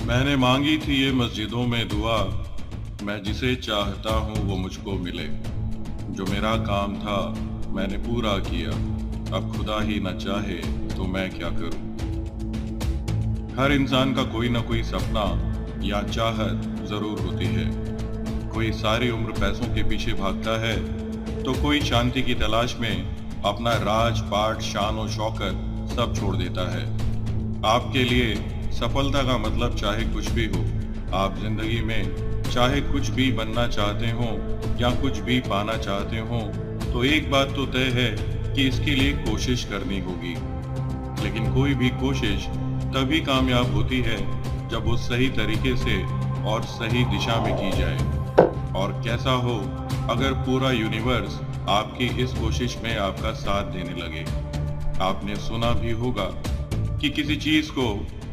मैंने मांगी थी ये मस्जिदों में दुआ, मैं जिसे चाहता हूँ वो मुझको मिले। जो मेरा काम था मैंने पूरा किया, अब खुदा ही न चाहे तो मैं क्या करूँ। हर इंसान का कोई ना कोई सपना या चाहत जरूर होती है। कोई सारी उम्र पैसों के पीछे भागता है, तो कोई शांति की तलाश में अपना राज पाट शान और शौकत सब छोड़ देता है। आपके लिए सफलता का मतलब चाहे कुछ भी हो, आप जिंदगी में चाहे कुछ भी बनना चाहते हो या कुछ भी पाना चाहते हो, तो एक बात तो तय है कि इसके लिए कोशिश करनी होगी। लेकिन कोई भी कोशिश तभी कामयाब होती है जब वो सही तरीके से और सही दिशा में की जाए। और कैसा हो अगर पूरा यूनिवर्स आपकी इस कोशिश में आपका साथ देने लगे। आपने सुना भी होगा कि किसी चीज को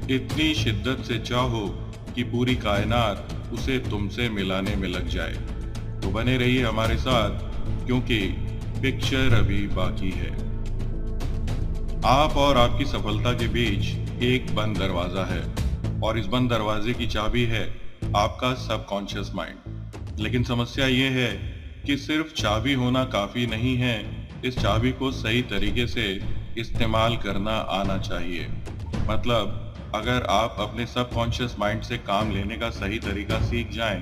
इतनी शिद्दत से चाहो कि पूरी कायनात उसे तुमसे मिलाने में लग जाए। तो बने रहिए हमारे साथ, क्योंकि पिक्चर अभी बाकी है। आप और आपकी सफलता के बीच एक बंद दरवाजा है, और इस बंद दरवाजे की चाबी है आपका सबकॉन्शियस माइंड। लेकिन समस्या ये है कि सिर्फ चाबी होना काफी नहीं है, इस चाबी को सही तरीके से इस्तेमाल करना आना चाहिए। मतलब अगर आप अपने सबकॉन्शियस माइंड से काम लेने का सही तरीका सीख जाएं,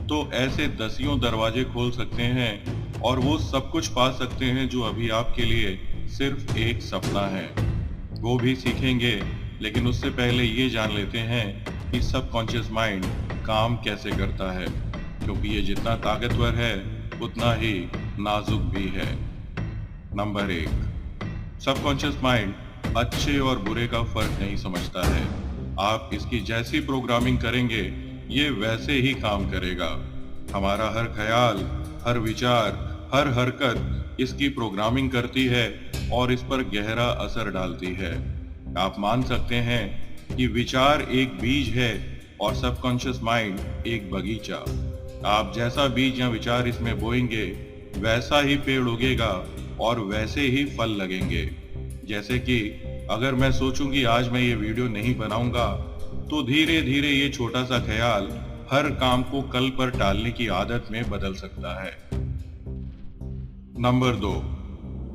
तो ऐसे दसियों दरवाजे खोल सकते हैं और वो सब कुछ पा सकते हैं जो अभी आपके लिए सिर्फ एक सपना है। वो भी सीखेंगे, लेकिन उससे पहले ये जान लेते हैं कि सबकॉन्शियस माइंड काम कैसे करता है, क्योंकि ये जितना ताकतवर है उतना ही नाजुक भी है। नंबर 1, सबकॉन्शियस माइंड अच्छे और बुरे का फर्क नहीं समझता है। आप इसकी जैसी प्रोग्रामिंग करेंगे ये वैसे ही काम करेगा। हमारा हर ख्याल, हर विचार, हर हरकत इसकी प्रोग्रामिंग करती है और इस पर गहरा असर डालती है। आप मान सकते हैं कि विचार एक बीज है और सबकॉन्शियस माइंड एक बगीचा। आप जैसा बीज या विचार इसमें बोएंगे वैसा ही पेड़ उगेगा और वैसे ही फल लगेंगे। जैसे कि अगर मैं सोचूं कि आज मैं ये वीडियो नहीं बनाऊंगा, तो धीरे धीरे ये छोटा सा ख्याल हर काम को कल पर टालने की आदत में बदल सकता है। नंबर 2,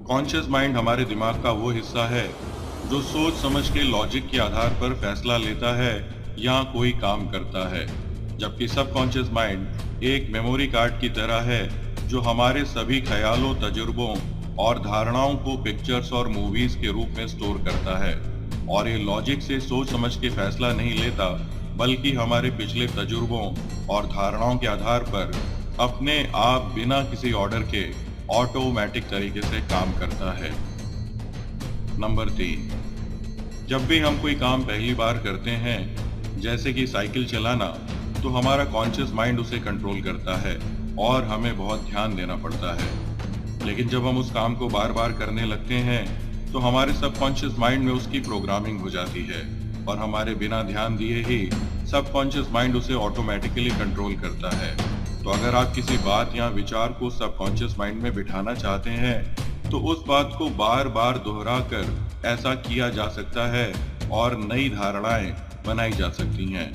कॉन्शियस माइंड हमारे दिमाग का वो हिस्सा है जो सोच समझ के लॉजिक के आधार पर फैसला लेता है या कोई काम करता है, जबकि सबकॉन्शियस माइंड एक मेमोरी कार्ड की तरह है जो हमारे सभी ख्यालों, तजुर्बों और धारणाओं को पिक्चर्स और मूवीज के रूप में स्टोर करता है। और ये लॉजिक से सोच समझ के फैसला नहीं लेता, बल्कि हमारे पिछले तजुर्बों और धारणाओं के आधार पर अपने आप बिना किसी ऑर्डर के ऑटोमेटिक तरीके से काम करता है। नंबर 3, जब भी हम कोई काम पहली बार करते हैं, जैसे कि साइकिल चलाना, तो हमारा कॉन्शियस माइंड उसे कंट्रोल करता है और हमें बहुत ध्यान देना पड़ता है। लेकिन जब हम उस काम को बार बार करने लगते हैं, तो हमारे सबकॉन्शियस माइंड में उसकी प्रोग्रामिंग हो जाती है और हमारे बिना ध्यान दिए ही सबकॉन्शियस माइंड उसे ऑटोमेटिकली कंट्रोल करता है। तो अगर आप किसी बात या विचार को सबकॉन्शियस माइंड में बिठाना चाहते हैं, तो उस बात को बार बार दोहरा कर ऐसा किया जा सकता है और नई धारणाएं बनाई जा सकती हैं।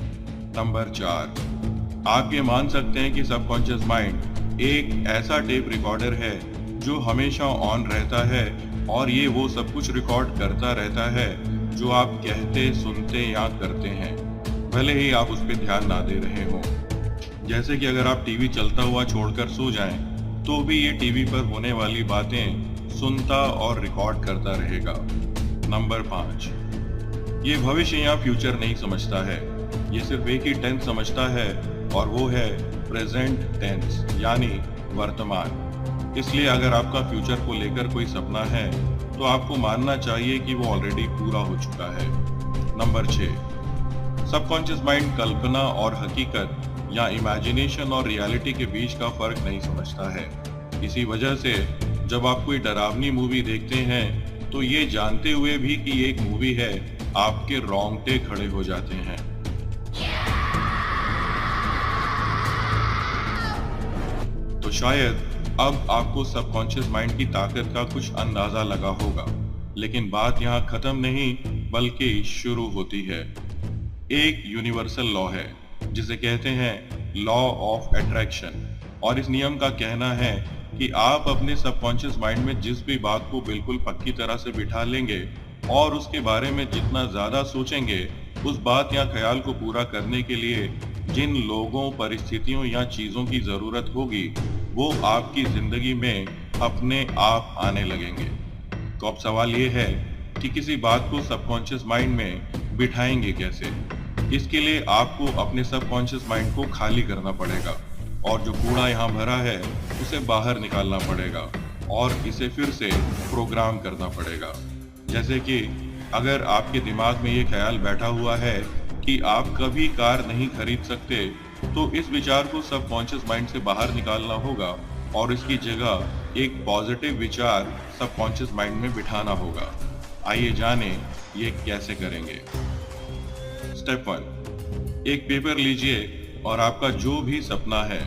नंबर 4, आप ये मान सकते हैं कि सबकॉन्शियस माइंड एक ऐसा टेप रिकॉर्डर है जो हमेशा ऑन रहता है और ये वो सब कुछ रिकॉर्ड करता रहता है जो आप कहते, सुनते या करते हैं, भले ही आप उस पर ध्यान ना दे रहे हो। जैसे कि अगर आप टीवी चलता हुआ छोड़कर सो जाएं, तो भी ये टीवी पर होने वाली बातें सुनता और रिकॉर्ड करता रहेगा। नंबर 5, ये भविष्य या फ्यूचर नहीं समझता है, ये सिर्फ एक ही टेंस समझता है और वो है प्रेजेंट टेंस, यानी वर्तमान। इसलिए अगर आपका फ्यूचर को लेकर कोई सपना है, तो आपको मानना चाहिए कि वो ऑलरेडी पूरा हो चुका है। नंबर 6, सबकॉन्शियस माइंड कल्पना और हकीकत या इमेजिनेशन और रियलिटी के बीच का फर्क नहीं समझता है। इसी वजह से जब आप कोई डरावनी मूवी देखते हैं, तो ये जानते हुए भी कि ये एक मूवी है, आपके रोंगटे खड़े हो जाते हैं। तो शायद अब आपको सबकॉन्शियस माइंड की ताकत का कुछ अंदाजा लगा होगा, लेकिन बात यहाँ खत्म नहीं बल्कि शुरू होती है। एक यूनिवर्सल लॉ है जिसे कहते हैं लॉ ऑफ अट्रैक्शन। और इस नियम का कहना है कि आप अपने सबकॉन्शियस माइंड में जिस भी बात को बिल्कुल पक्की तरह से बिठा लेंगे और उसके बारे में जितना ज्यादा सोचेंगे, उस बात या ख्याल को पूरा करने के लिए जिन लोगों, परिस्थितियों या चीजों की जरूरत होगी, वो आपकी जिंदगी में अपने आप आने लगेंगे। तो अब सवाल ये है कि किसी बात को सबकॉन्शियस माइंड में बिठाएंगे कैसे। इसके लिए आपको अपने सबकॉन्शियस माइंड को खाली करना पड़ेगा और जो कूड़ा यहाँ भरा है उसे बाहर निकालना पड़ेगा और इसे फिर से प्रोग्राम करना पड़ेगा। जैसे कि अगर आपके दिमाग में ये ख्याल बैठा हुआ है कि आप कभी कार नहीं खरीद सकते, तो इस विचार को सबकॉन्शियस माइंड से बाहर निकालना होगा और इसकी जगह एक पॉजिटिव विचार सबकॉन्शियस माइंड में बिठाना होगा। आइए जानें ये कैसे करेंगे। स्टेप 1, एक पेपर लीजिए और आपका जो भी सपना है,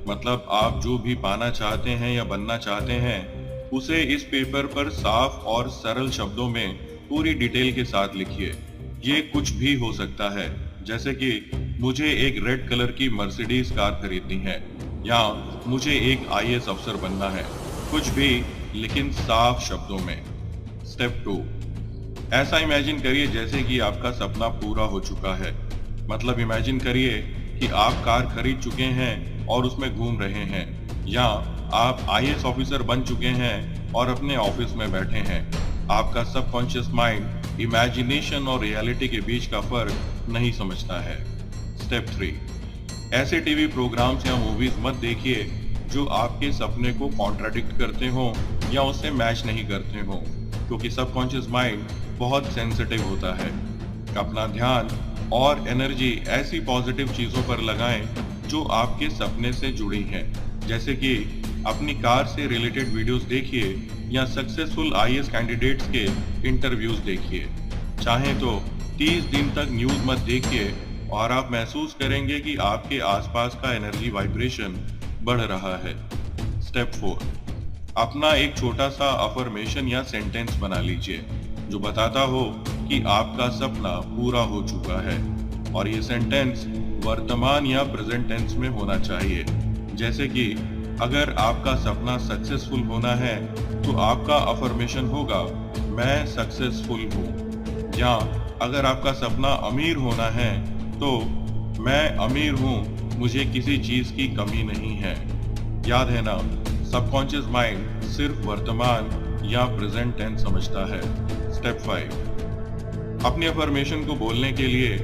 मतलब आप जो भी पाना चाहते हैं या बनना चाहते हैं, उसे इस पेपर पर साफ और सरल शब्दों में पूरी डिटेल के साथ लिखिए। ये कुछ भी हो सकता है, जैसे कि मुझे एक रेड कलर की मर्सिडीज कार खरीदनी है या मुझे एक आईएएस अफसर बनना है। कुछ भी, लेकिन साफ शब्दों में। स्टेप 2, ऐसा इमेजिन करिए जैसे कि आपका सपना पूरा हो चुका है। मतलब इमेजिन करिए कि आप कार खरीद चुके हैं और उसमें घूम रहे हैं, या आप आईएएस ऑफिसर बन चुके हैं और अपने ऑफिस में बैठे हैं। आपका सबकॉन्शियस माइंड इमेजिनेशन और रियलिटी के बीच का फर्क नहीं समझता है। स्टेप 3, ऐसे टीवी प्रोग्राम्स या मूवीज मत देखिए जो आपके सपने को कॉन्ट्राडिक्ट करते हो या उससे मैच नहीं करते हो, क्योंकि सबकॉन्शियस माइंड बहुत सेंसिटिव होता है। अपना ध्यान और एनर्जी ऐसी पॉजिटिव चीजों पर लगाएं जो आपके सपने से जुड़ी हैं। जैसे कि अपनी कार से रिलेटेड वीडियोस देखिए या सक्सेसफुल आईएएस कैंडिडेट्स के इंटरव्यूज देखिए। चाहें तो 30 दिन तक न्यूज मत देखिए और आप महसूस करेंगे कि आपके आसपास का एनर्जी वाइब्रेशन बढ़ रहा है। स्टेप 4, अपना एक छोटा सा अफर्मेशन या सेंटेंस बना लीजिए जो बताता हो कि आपका सपना पूरा हो चुका है, और ये सेंटेंस वर्तमान या प्रेजेंट टेंस में होना चाहिए। जैसे कि अगर आपका सपना सक्सेसफुल होना है तो आपका अफर्मेशन होगा मैं सक्सेसफुल हूँ, या अगर आपका सपना अमीर होना है तो मैं अमीर हूँ, मुझे किसी चीज की कमी नहीं है। याद है ना, सबकॉन्शियस माइंड सिर्फ वर्तमान या प्रेजेंट टेंस समझता है। स्टेप 5, अपनी अफर्मेशन को बोलने के लिए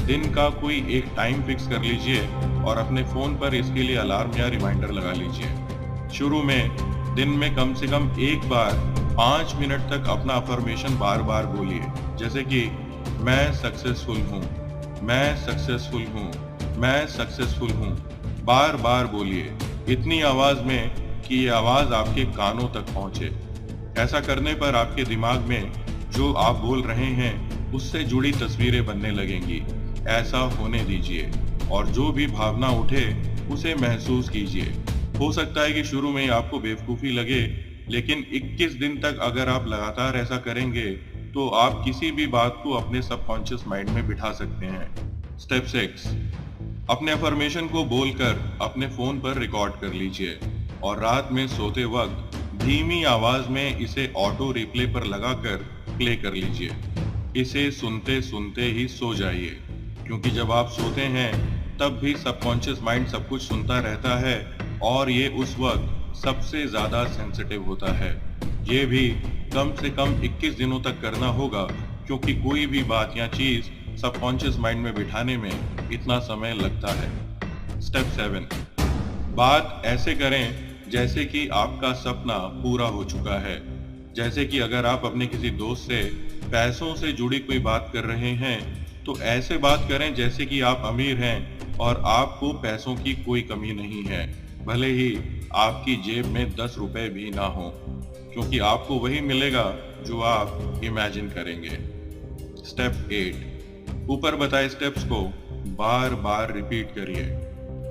दिन का कोई एक टाइम फिक्स कर लीजिए और अपने फोन पर इसके लिए अलार्म या रिमाइंडर लगा लीजिए। शुरू में दिन में कम से कम एक बार 5 मिनट तक अपना अफर्मेशन बार बार बोलिए, जैसे कि मैं सक्सेसफुल हूँ, मैं सक्सेसफुल हूँ, मैं सक्सेसफुल हूँ। बार बार बोलिए इतनी आवाज में कि ये आवाज आपके कानों तक पहुंचे। ऐसा करने पर आपके दिमाग में जो आप बोल रहे हैं उससे जुड़ी तस्वीरें बनने लगेंगी। ऐसा होने दीजिए और जो भी भावना उठे उसे महसूस कीजिए। हो सकता है कि शुरू में आपको बेवकूफ़ी लगे, लेकिन 21 दिन तक अगर आप लगातार ऐसा करेंगे तो आप किसी भी बात को अपने सबकॉन्शियस माइंड में बिठा सकते हैं। स्टेप 6, अपने अफर्मेशन को बोलकर अपने फोन पर रिकॉर्ड कर लीजिए और रात में सोते वक्त धीमी आवाज में इसे ऑटो रिप्ले पर लगाकर प्ले कर लीजिए। इसे सुनते सुनते ही सो जाइए, क्योंकि जब आप सोते हैं तब भी सबकॉन्शियस माइंड सब कुछ सुनता रहता है और ये उस वक्त सबसे ज्यादा सेंसिटिव होता है। ये भी कम से कम 21 दिनों तक करना होगा, क्योंकि कोई भी बात या चीज सबकॉन्शियस माइंड में बिठाने में इतना समय लगता है। स्टेप 7, बात ऐसे करें जैसे कि आपका सपना पूरा हो चुका है। जैसे कि अगर आप अपने किसी दोस्त से पैसों से जुड़ी कोई बात कर रहे हैं तो ऐसे बात करें जैसे कि आप अमीर हैं और आपको पैसों की कोई कमी नहीं है, भले ही आपकी जेब में 10 रुपए भी ना हो, क्योंकि आपको वही मिलेगा जो आप इमेजिन करेंगे। स्टेप 8, ऊपर बताए स्टेप्स को बार बार रिपीट करिए।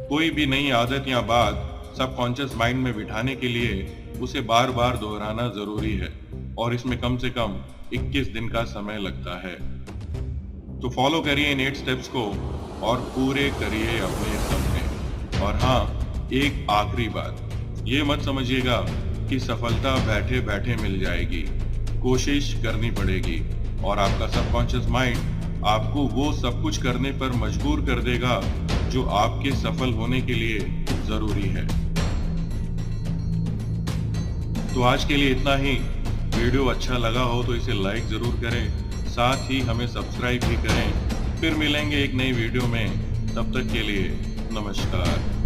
कोई भी नई आदत या बात सबकॉन्शियस माइंड में बिठाने के लिए उसे बार बार दोहराना जरूरी है और इसमें कम से कम 21 दिन का समय लगता है। तो फॉलो करिए इन 8 स्टेप्स को और पूरे करिए अपने सपने। और हाँ, एक आखिरी बात, ये मत समझिएगा कि सफलता बैठे बैठे मिल जाएगी। कोशिश करनी पड़ेगी और आपका सबकॉन्शियस माइंड आपको वो सब कुछ करने पर मजबूर कर देगा जो आपके सफल होने के लिए जरूरी है। तो आज के लिए इतना ही। वीडियो अच्छा लगा हो तो इसे लाइक जरूर करें, साथ ही हमें सब्सक्राइब भी करें। फिर मिलेंगे एक नई वीडियो में, तब तक के लिए नमस्कार।